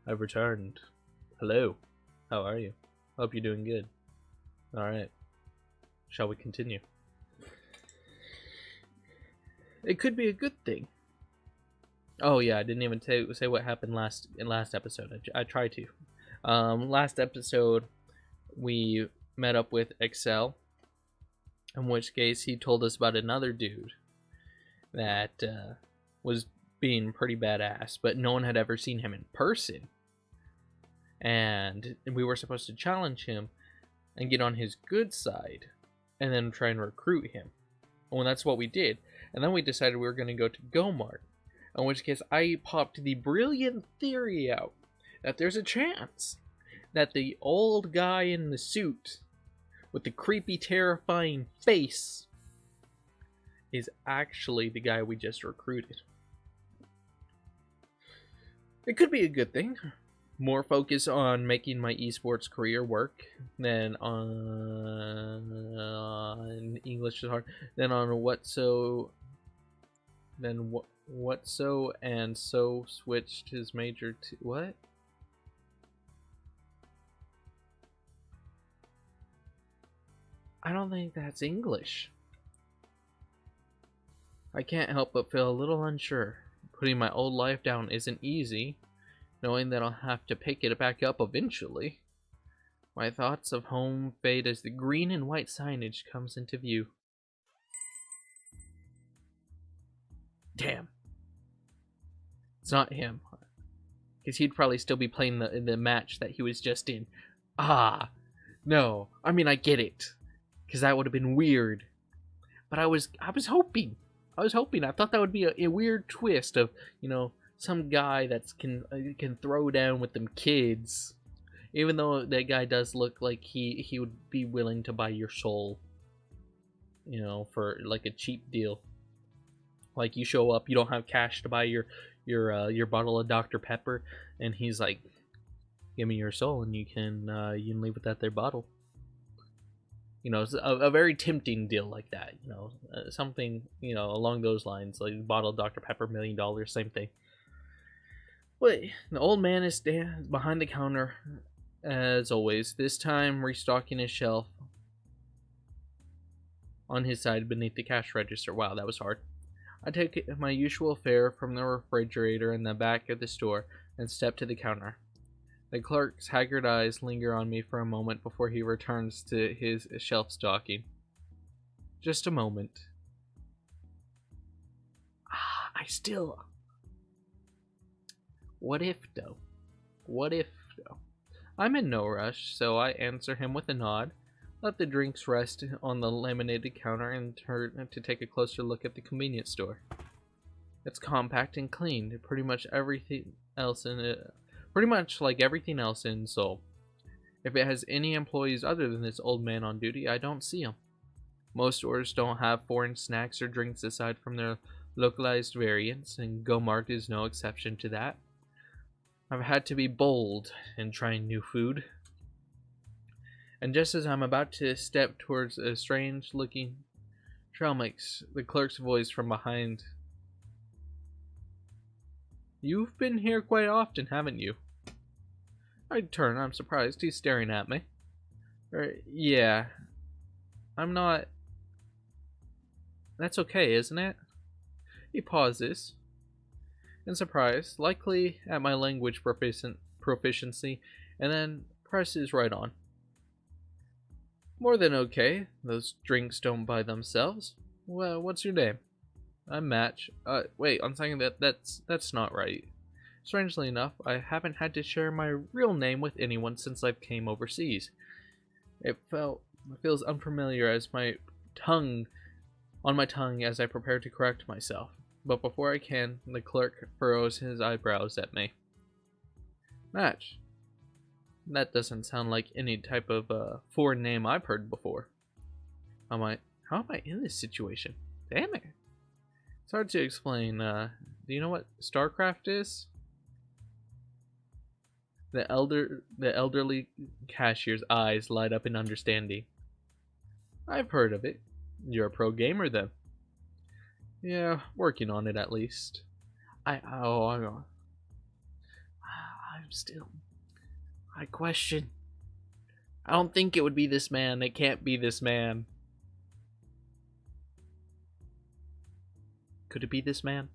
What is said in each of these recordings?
I've returned. Hello. How are you? Hope you're doing good. Alright. Shall we continue? It could be a good thing. Oh yeah, I didn't even say what happened last episode. I tried to. Last episode we met up with Excel, in which case he told us about another dude that was being pretty badass, but no one had ever seen him in person. And we were supposed to challenge him and get on his good side and then try and recruit him. Well, that's what we did. And then we decided we were going to go to Gomart, in which case I popped the brilliant theory out that there's a chance that the old guy in the suit with the creepy, terrifying face is actually the guy we just recruited. It could be a good thing. More focus on making my esports career work than on English is hard. Than on Whatso and so switched his major to what? I don't think that's English. I can't help but feel a little unsure. Putting my old life down isn't easy, knowing that I'll have to pick it back up eventually. My thoughts of home fade as the green and white signage comes into view. Damn. It's not him. Because he'd probably still be playing the match that he was just in. Ah, no. I mean, I get it. Because that would have been weird. But I was hoping. I thought that would be a weird twist of, some guy that can throw down with them kids. Even though that guy does look like he would be willing to buy your soul. For like a cheap deal. Like you show up, you don't have cash to buy your bottle of Dr. Pepper, and he's like, "Give me your soul, and you can leave with that there bottle." It's a very tempting deal like that. Something along those lines, like bottle of Dr. Pepper, $1 million, same thing. But the old man is behind the counter, as always. This time, restocking his shelf on his side beneath the cash register. Wow, that was hard. I take my usual fare from the refrigerator in the back of the store and step to the counter. The clerk's haggard eyes linger on me for a moment before he returns to his shelf stocking. Just a moment. What if, though? I'm in no rush, so I answer him with a nod, let the drinks rest on the laminated counter, and turn to take a closer look at the convenience store. It's compact and clean, pretty much like everything else in Seoul. If it has any employees other than this old man on duty, I don't see them. Most stores don't have foreign snacks or drinks aside from their localized variants, and Gomart is no exception to that. I've had to be bold in trying new food. And just as I'm about to step towards a strange-looking trail mix, the clerk's voice from behind. You've been here quite often, haven't you? I turn. I'm surprised. He's staring at me. Yeah. I'm not. That's okay, isn't it? He pauses, in surprise, likely at my language proficiency, and then presses right on. More than okay. Those drinks don't buy themselves. Well, what's your name? I'm Match. Wait, I'm saying that's not right. Strangely enough, I haven't had to share my real name with anyone since I came overseas. It feels unfamiliar as on my tongue as I prepare to correct myself. But before I can, the clerk furrows his eyebrows at me. Match. That doesn't sound like any type of foreign name I've heard before. How am I in this situation? Damn it. It's hard to explain. Do you know what StarCraft is? The elderly cashier's eyes light up in understanding. I've heard of it. You're a pro gamer then. Yeah, working on it at least. I question. I don't think it would be this man. It can't be this man. Could it be this man?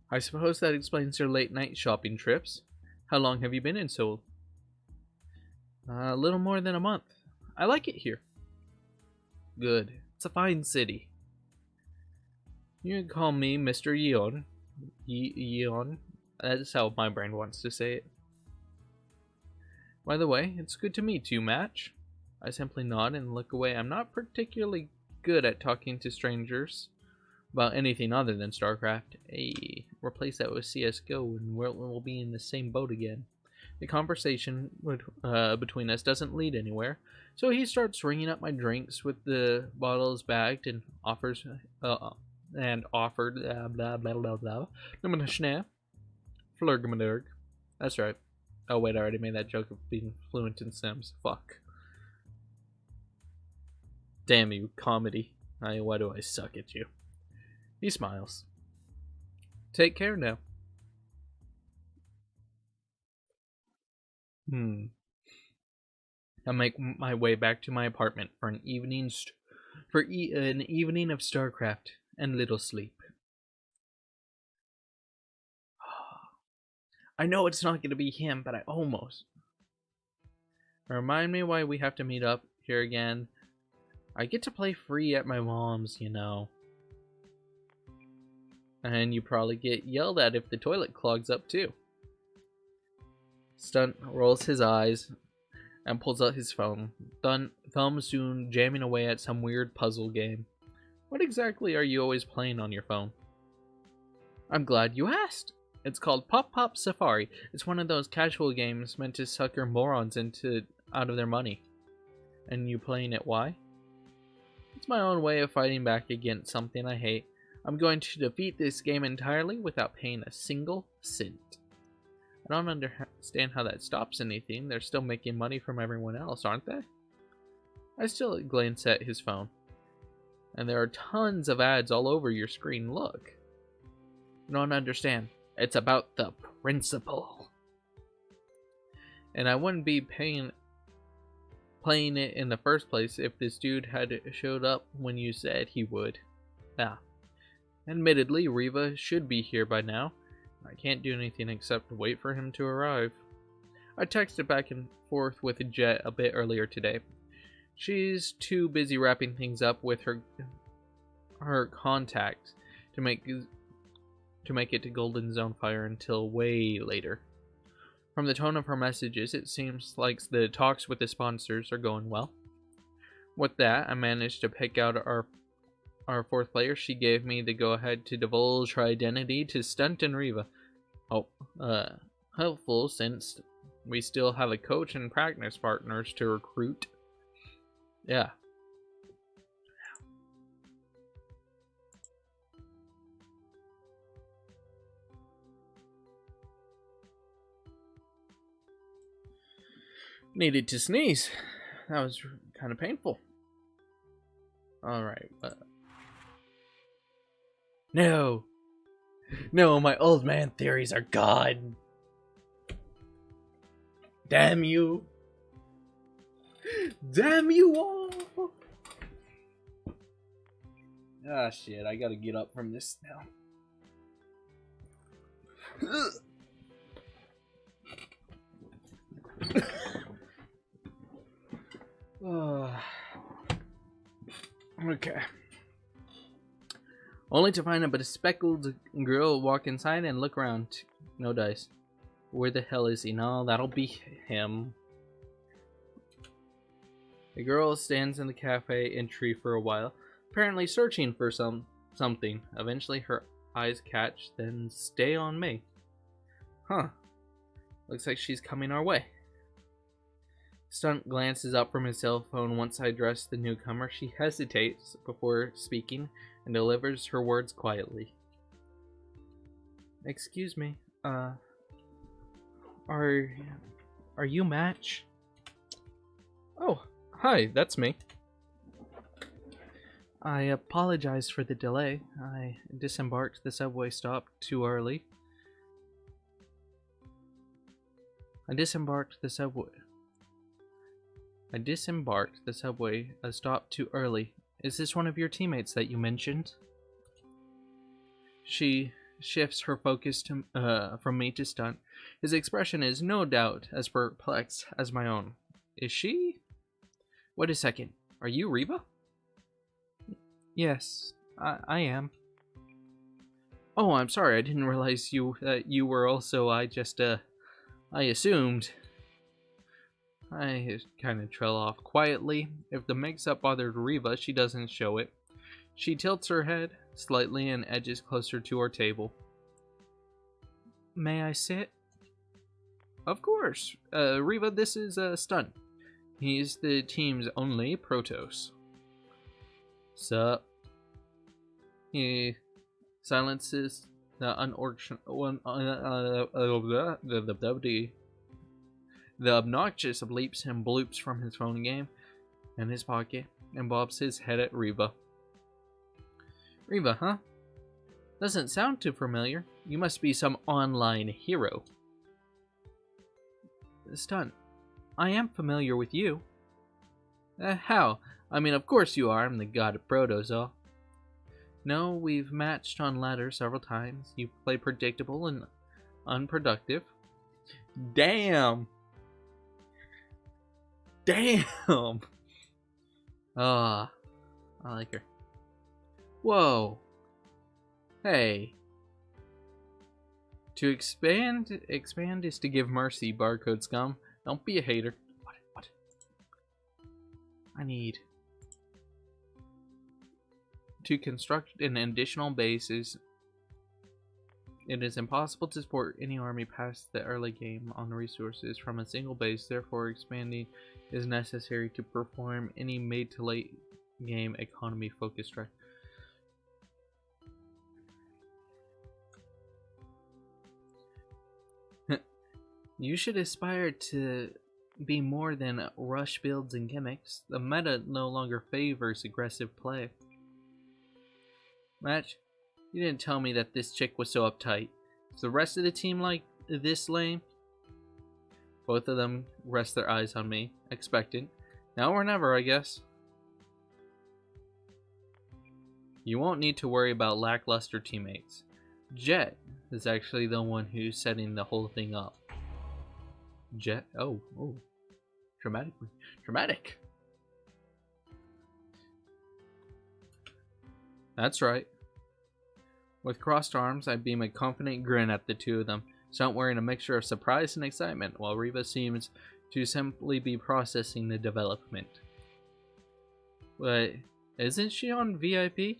I suppose that explains your late night shopping trips. How long have you been in Seoul? A little more than a month. I like it here. Good. It's a fine city. You can call me Mr. Yeon. Yeon. That's how my brain wants to say it. By the way, it's good to meet you, Match. I simply nod and look away. I'm not particularly good at talking to strangers about anything other than StarCraft. Hey, replace that with CSGO and we'll be in the same boat again. The conversation between us doesn't lead anywhere, so he starts ringing up my drinks with the bottles bagged and offered blah blah blah blah. Flurgamadurg. That's right. Oh wait, I already made that joke of being fluent in Sims. Fuck. Damn you, comedy. Why do I suck at you? He smiles. Take care now. I make my way back to my apartment for an evening of StarCraft and little sleep. I know it's not going to be him, but I almost. Remind me why we have to meet up here again. I get to play free at my mom's, you know. And you probably get yelled at if the toilet clogs up too. Stunt rolls his eyes and pulls out his phone. Thumb soon jamming away at some weird puzzle game. What exactly are you always playing on your phone? I'm glad you asked. It's called Pop Pop Safari. It's one of those casual games meant to sucker morons out of their money. And you playing it why? It's my own way of fighting back against something I hate. I'm going to defeat this game entirely without paying a single cent. I don't understand how that stops anything. They're still making money from everyone else, aren't they? I still glance at his phone. And there are tons of ads all over your screen. Look. I don't understand. It's about the principle. And I wouldn't be playing it in the first place if this dude had showed up when you said he would. Ah. Admittedly, Riva should be here by now. I can't do anything except wait for him to arrive. I texted back and forth with Jet a bit earlier today. She's too busy wrapping things up with her contacts to make it to Golden Zone Fire until way later. From the tone of her messages, it seems like the talks with the sponsors are going well. With that, I managed to pick out our fourth player. She gave me the go-ahead to divulge her identity to Stunt and Riva. Helpful since we still have a coach and practice partners to recruit. Yeah. Needed to sneeze. That was kind of painful. Alright. No. No, my old man theories are gone. Damn you. Damn you all. Ah, shit. I gotta get up from this now. Okay. Only to find a bespectacled girl walk inside and look around. No dice. Where the hell is he? No, that'll be him. The girl stands in the cafe entry for a while, apparently searching for something. Eventually her eyes catch, then stay on me. Huh. Looks like she's coming our way. Stunt glances up from his cell phone once I address the newcomer. She hesitates before speaking and delivers her words quietly. Excuse me, are you Match? Oh, hi, that's me. I apologize for the delay. I disembarked the subway stop too early. I disembarked the subway. A stop too early. Is this one of your teammates that you mentioned? She shifts her focus to, from me to Stunt. His expression is no doubt as perplexed as my own. Is she? Wait a second. Are you Reva? Yes, I am. Oh, I'm sorry. I didn't realize you were also. I assumed. I kind of trail off quietly. If the mix-up bothered Reva, she doesn't show it. She tilts her head slightly and edges closer to our table. May I sit? Of course. Reva, this is Stunt. He's the team's only Protoss. Sup? He silences the the obnoxious bleeps and bloops from his phone game in his pocket and bobs his head at Reva. Reva, huh? Doesn't sound too familiar. You must be some online hero. Stunt. I am familiar with you. How? I mean, of course you are. I'm the god of Protoss. No, we've matched on ladder several times. You play predictable and unproductive. Damn! Damn! Ah, I like her. Whoa. Hey. To expand is to give mercy, barcode scum. Don't be a hater. What? I need to construct an additional bases. It is impossible to support any army past the early game on resources from a single base, therefore expanding is necessary to perform any mid to late game economy focus strike. You should aspire to be more than rush builds and gimmicks. The meta no longer favors aggressive play. Match, you didn't tell me that this chick was so uptight. Is the rest of the team like this lame? Both of them rest their eyes on me, expectant. Now or never, I guess. You won't need to worry about lackluster teammates. Jet is actually the one who's setting the whole thing up. Jet? Oh. Dramatic. That's right. With crossed arms, I beam a confident grin at the two of them, Stunt wearing a mixture of surprise and excitement, while Reva seems to simply be processing the development. But isn't she on VIP?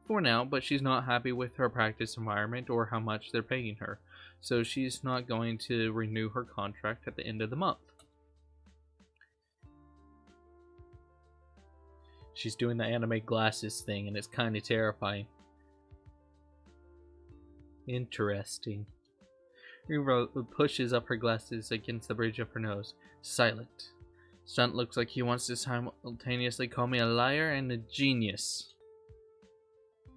For now, but she's not happy with her practice environment or how much they're paying her, so she's not going to renew her contract at the end of the month. She's doing the anime glasses thing, and it's kind of terrifying. Interesting. Reva pushes up her glasses against the bridge of her nose. Silent. Stunt looks like he wants to simultaneously call me a liar and a genius.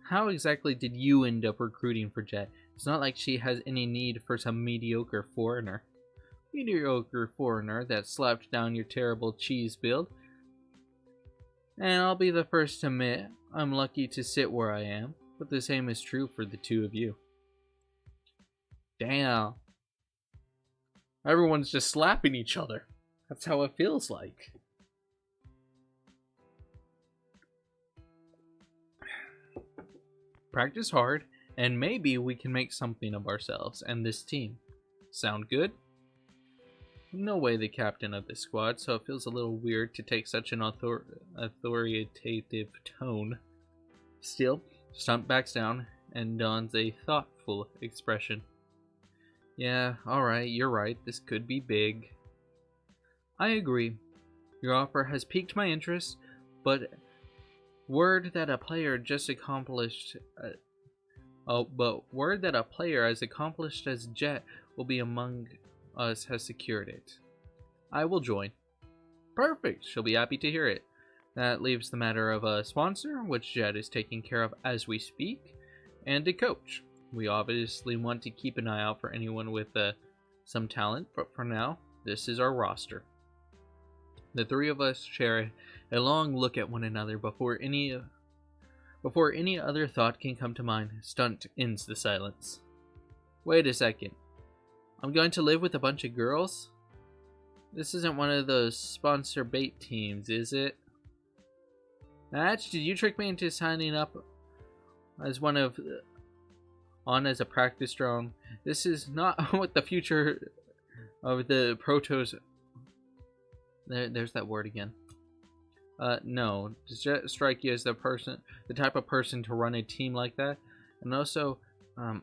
How exactly did you end up recruiting for Jet? It's not like she has any need for some mediocre foreigner. Mediocre foreigner that slapped down your terrible cheese build. And I'll be the first to admit, I'm lucky to sit where I am, but the same is true for the two of you. Damn. Everyone's just slapping each other. That's how it feels like. Practice hard, and maybe we can make something of ourselves and this team. Sound good? No way the captain of this squad, so it feels a little weird to take such an authoritative tone. Still, Stunt backs down and dons a thoughtful expression. Yeah, alright, you're right, this could be big. I agree. Your offer has piqued my interest, but word that a player as accomplished as Jet will be among us has secured it. I will join. Perfect, she'll be happy to hear it. That leaves the matter of a sponsor, which Jet is taking care of as we speak, and a coach. We obviously want to keep an eye out for anyone with some talent, but for now, this is our roster. The three of us share a long look at one another before any other thought can come to mind. Stunt ends the silence. Wait a second. I'm going to live with a bunch of girls? This isn't one of those sponsor bait teams, is it? Natch, did you trick me into signing up as as a practice drone? This is not what the future of the Protos... There's that word again. No. Does it strike you as the type of person to run a team like that? And also, I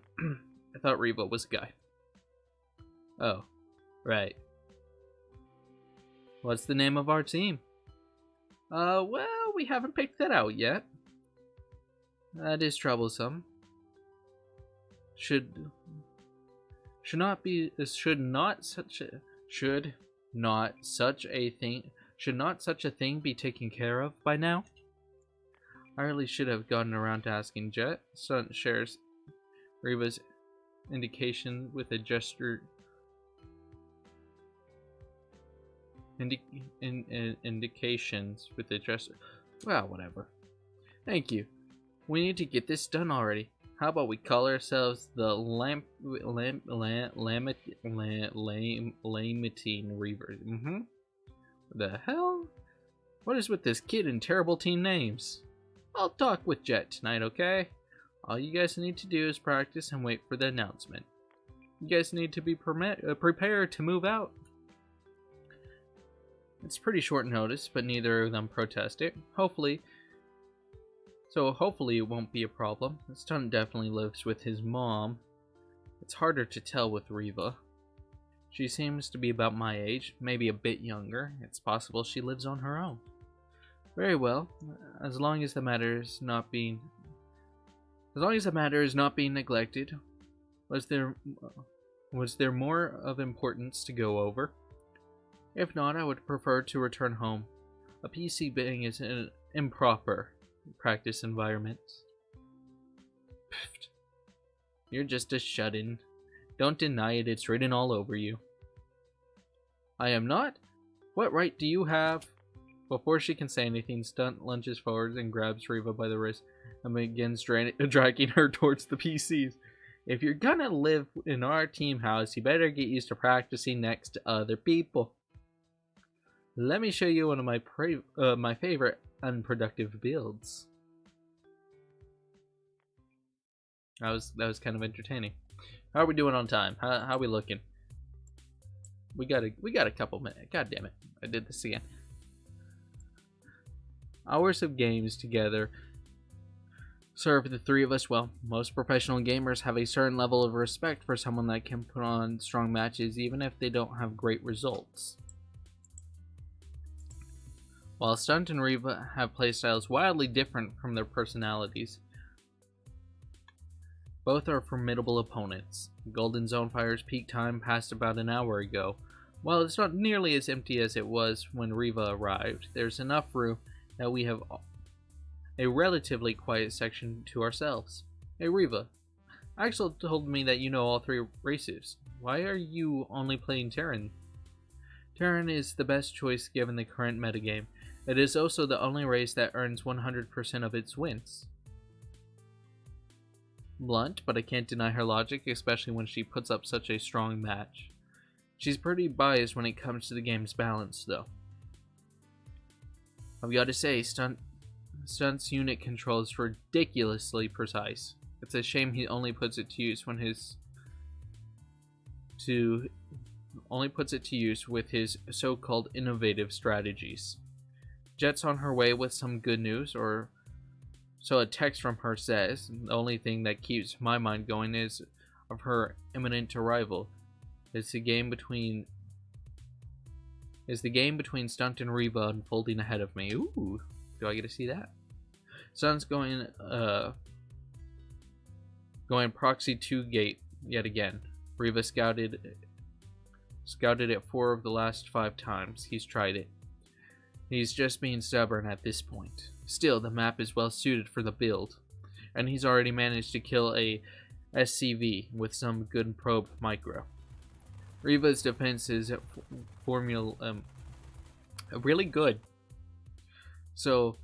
thought Reva was a guy. Oh, right. What's the name of our team? Well, we haven't picked that out yet. That is troublesome. Should not such a thing be taken care of by now? I really should have gotten around to asking Jet. Stunt shares Reva's indication with a gesture. Indications with a gesture. Well, whatever. Thank you. We need to get this done already. How about we call ourselves the Lamatine Reavers? The hell? What is with this kid and terrible team names? I'll talk with Jet tonight, okay? All you guys need to do is practice and wait for the announcement. You guys need to be prepared to move out. It's pretty short notice, but neither of them protest it. Hopefully it won't be a problem. Stunt definitely lives with his mom. It's harder to tell with Reva. She seems to be about my age, maybe a bit younger. It's possible she lives on her own. Very well, as long as the matter is not being neglected. Was there more of importance to go over? If not, I would prefer to return home. A PC bang is an improper practice environment. Pfft. You're just a shut-in. Don't deny it, it's written all over you. I am not? What right do you have? Before she can say anything, Stunt lunges forward and grabs Reva by the wrist and begins dragging her towards the PCs. If you're gonna live in our team house, you better get used to practicing next to other people. Let me show you one of my favorite unproductive builds. That was kind of entertaining. How are we doing on time? How are we looking? We got a couple minutes. God damn it! I did this again. Hours of games together serve the three of us well. Most professional gamers have a certain level of respect for someone that can put on strong matches even if they don't have great results. While Stunt and Reva have playstyles wildly different from their personalities, both are formidable opponents. Golden Zone Fire's peak time passed about an hour ago. While it's not nearly as empty as it was when Reva arrived, there's enough room that we have a relatively quiet section to ourselves. Hey Reva, Axel told me that you know all three races. Why are you only playing Terran? Terran is the best choice given the current metagame. It is also the only race that earns 100% of its wins. Blunt, but I can't deny her logic, especially when she puts up such a strong match. She's pretty biased when it comes to the game's balance, though. I've got to say, Stunt's unit control is ridiculously precise. It's a shame he only puts it to use with his so-called innovative strategies. Jet's on her way with some good news, or so a text from her says. The only thing that keeps my mind going is of her imminent arrival. Is the game between Stunt and Reva unfolding ahead of me? Ooh, do I get to see that? Stunt's going proxy 2 gate yet again. Reva scouted it 4 of the last 5 times he's tried it. He's just being stubborn at this point. Still, the map is well suited for the build, and he's already managed to kill a SCV with some good probe micro. Riva's defense is really good. So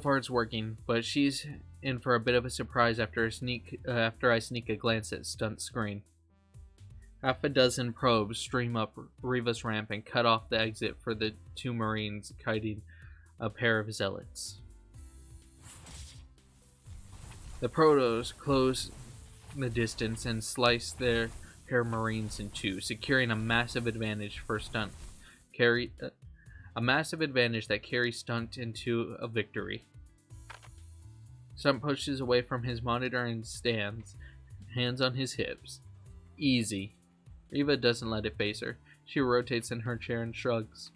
far it's working, but she's in for a bit of a surprise after I sneak a glance at Stunt's screen. Half a dozen probes stream up Riva's ramp and cut off the exit for the two Marines guiding a pair of zealots. The Protos close the distance and slice their pair of Marines in two, securing a massive advantage for Stunt. A massive advantage that carries Stunt into a victory. Stunt pushes away from his monitor and stands, hands on his hips. Easy. Riva doesn't let it phase her. She rotates in her chair and shrugs.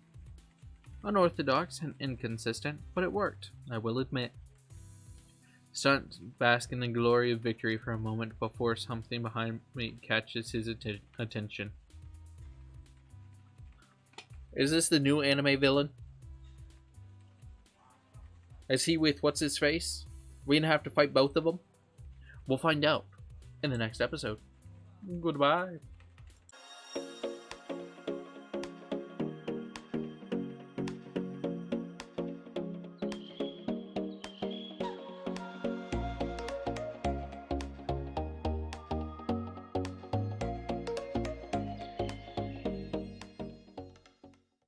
Unorthodox and inconsistent, but it worked, I will admit. Stunt basks in the glory of victory for a moment before something behind me catches his attention. Is this the new anime villain? Is he with what's-his-face? We gonna have to fight both of them? We'll find out in the next episode. Goodbye.